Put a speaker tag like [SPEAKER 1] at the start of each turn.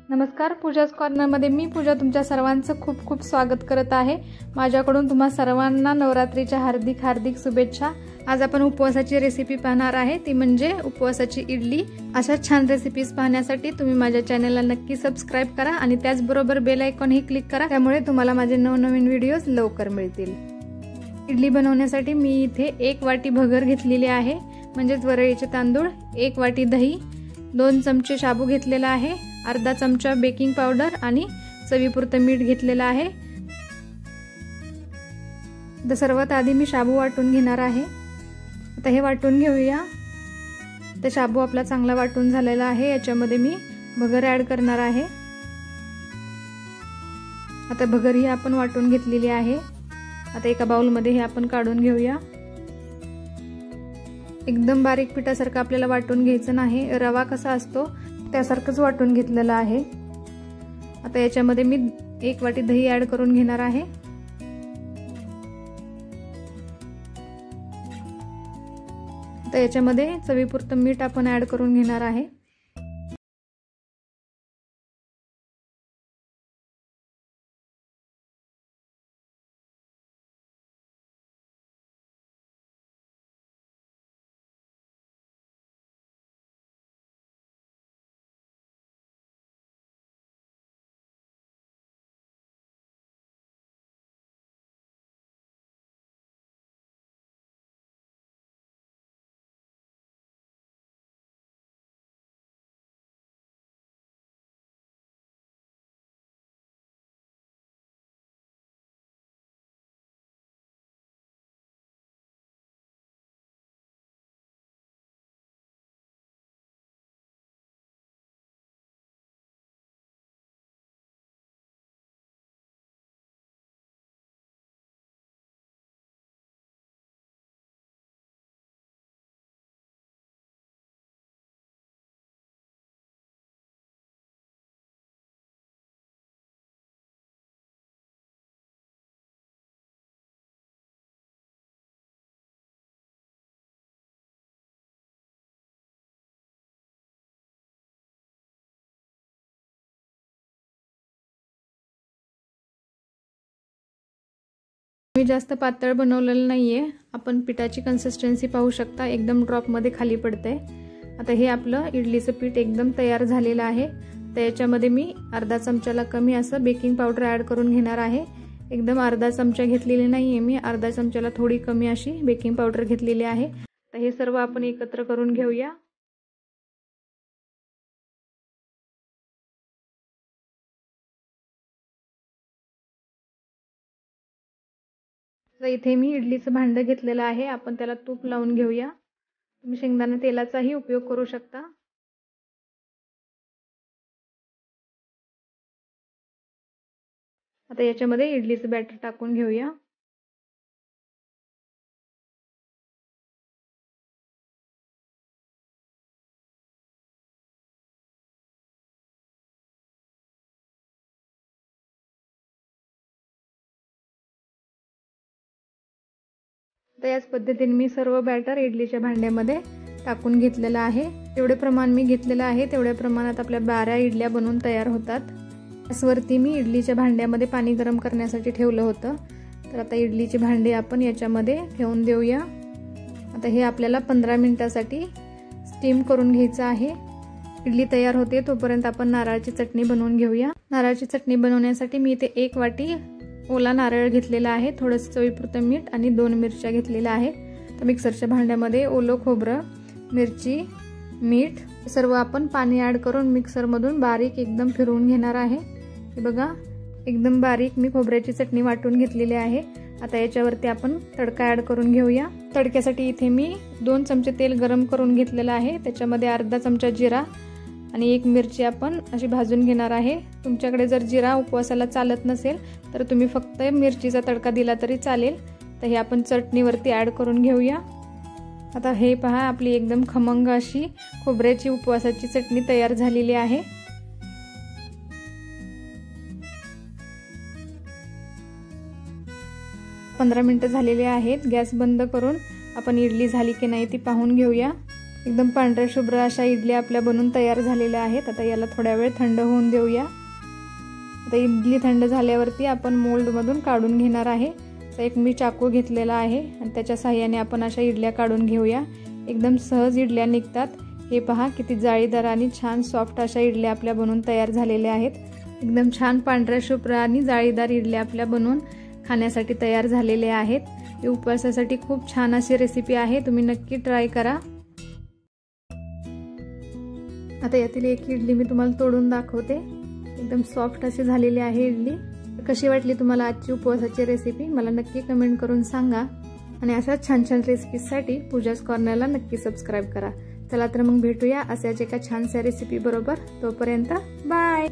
[SPEAKER 1] नमस्कार, पूजाज कॉर्नरमध्ये मी पूजा तुमच्या सर्वांचं खूप खूप स्वागत करत आहे। माझ्याकडून तुम्हा सर्वांना नवरात्रीच्या हार्दिक हार्दिक शुभेच्छा। आज आपण उपवासाची रेसिपी पाहणार आहे, ती म्हणजे उपवासाची इडली। अशा छान रेसिपीज पाहण्यासाठी तुम्ही माझ्या चॅनलला नक्की सबस्क्राइब करा आणि त्याचबरोबर बेल आयकॉन ही क्लिक करा, त्यामुळे तुम्हाला माझे नवनवीन व्हिडिओज लवकर मिळतील। इडली बनवण्यासाठी मी इथे 1 वाटी भगर घेतलेली आहे, म्हणजे वरळीचे तांदूळ, 1 वाटी दही, 2 चमचे शाबू घेतलेला आहे, अर्धा चमचा बेकिंग पावडर आणि चवीपुरतं मीठ घेतलेलं आहे। तर सर्वात आधी मी शाबू वाटून घेणार आहे। आता हे वाटून घेऊया। तर शाबू आपला चांगला वाटून झालेला आहे, याच्यामध्ये मी भगर ऍड करणार आहे। आता भगर ही आपण वाटून घेतलेली आहे। आता एका बाउल मध्ये हे आपण काढून घेऊया। एकदम बारीक पिठासारखं आपल्याला वाटून घ्यायचं नाही, रवा कसा असतो त्यासारखंच वाटून घेतलेलं आहे। आता याच्यामध्ये मी 1 वाटी दही ऍड करून घेणार आहे। आता याच्यामध्ये चवीपुरतं मीठ आपण ऍड करून घेणार आहे। मी जास्त पातळ बनवलेलं नाहीये, आपण पिठाची कन्सिस्टन्सी पाहू शकता, एकदम ड्रॉप मध्ये खाली पडते। आता हे आपलं इडलीचं पीठ एकदम तयार झालेलं आहे। तर याच्यामध्ये मी अर्धा चमचाला कमी असं बेकिंग पावडर ऍड करून घेणार आहे। एकदम अर्धा चमचा घेतलेली नाहीये मी, अर्धा चमचाला थोडी कमी अशी बेकिंग पावडर घेतलेली आहे। तर हे सर्व आपण एकत्र करून घेऊया। तर इथे मी इडलीचं भांडं घेतलेलं आहे, आपण त्याला तूप लावून घेऊया। तुम्ही शेंगदाणा तेलाचाही उपयोग करू शकता। आता याच्यामध्ये इडलीचं बॅटर टाकून घेऊया। तर याच पद्धतीने मी सर्व बॅटर इडलीच्या भांड्यामध्ये टाकून घेतलेलं आहे। जेवढे प्रमाण मी घेतलेलं आहे तेवढ्या प्रमाणात आपल्या 12 इडल्या बनवून तयार होतात। गॅसवरती मी इडलीच्या भांड्यामध्ये पाणी गरम करण्यासाठी ठेवलं होतं। तर आता इडलीचे भांडे आपण याच्यामध्ये ठेवून देऊया। आता हे आपल्याला 15 मिनिटांसाठी स्टीम करून घ्यायचं आहे। इडली तयार होते तोपर्यंत आपण नारळाची चटणी बनवून घेऊया। नारळाची चटणी बनवण्यासाठी मी इथे 1 वाटी ओला नारळ घेतलेला आहे, थोडंसं चवीपुरतं मीठ आणि 2 मिरच्या घेतलेल्या आहेत। तर मिक्सरच्या भांड्यामध्ये ओलं खोबरं, मिरची, मीठ सर्व आपण पाणी ऍड करून मिक्सरमधून बारीक एकदम फिरवून घेणार आहे। हे बघा, एकदम बारीक मी खोबऱ्याची चटणी वाटून घेतलेली आहे। आता याच्यावरती आपण तडका ऍड करून घेऊया। तडक्यासाठी इथे मी 2 चमचे तेल गरम करून घेतलेलं आहे, त्याच्यामध्ये अर्धा चमचा जिरा आणि 1 मिरची आपण अशी भाजून घेणार आहे। तुमच्याकडे जर जिरा उपवासाला चालत नसेल तर तुम्ही फक्त मिरचीचा तडका दिला तरी चालेल। तर हे आपण चटणीवरती ऍड करून घेऊया। आता हे पहा, आपली एकदम खमंग अशी खोबऱ्याची उपवासाची चटणी तयार झालेली आहे। पंधरा मिनिटं झालेली आहेत। गॅस बंद करून आपण इडली झाली की नाही ती पाहून घेऊया। एकदम पांढऱ्या शुभ्र अशा इडल्या आपल्या बनून तयार झालेल्या आहेत। आता याला थोड्या वेळ थंड होऊन देऊया। आता इडली थंड झाल्यावरती आपण मोल्डमधून काढून घेणार आहे। तर एक मी चाकू घेतलेला आहे आणि त्याच्या साहाय्याने आपण अशा इडल्या काढून घेऊया। एकदम सहज इडल्या निघतात। हे पहा किती जाळीदार आणि छान सॉफ्ट अशा इडल्या आपल्या बनून तयार झालेल्या आहेत। एकदम छान पांढऱ्या शुभ्र आणि जाळीदार इडल्या आपल्या बनवून खाण्यासाठी तयार झालेल्या आहेत। ही उपवासासाठी खूप छान अशी रेसिपी आहे, तुम्ही नक्की ट्राय करा। आता यातील एक इडली मी तुम्हाला तोडून दाखवते। एकदम सॉफ्ट अशी झालेली आहे इडली। कशी वाटली तुम्हाला आजची उपवासाची रेसिपी मला नक्की कमेंट करून सांगा आणि अशा छान छान रेसिपीजसाठी पूजाज कॉर्नरला नक्की सबस्क्राइब करा। चला तर मग भेटूया अशाच एका छानशा रेसिपी बरोबर। तोपर्यंत बाय।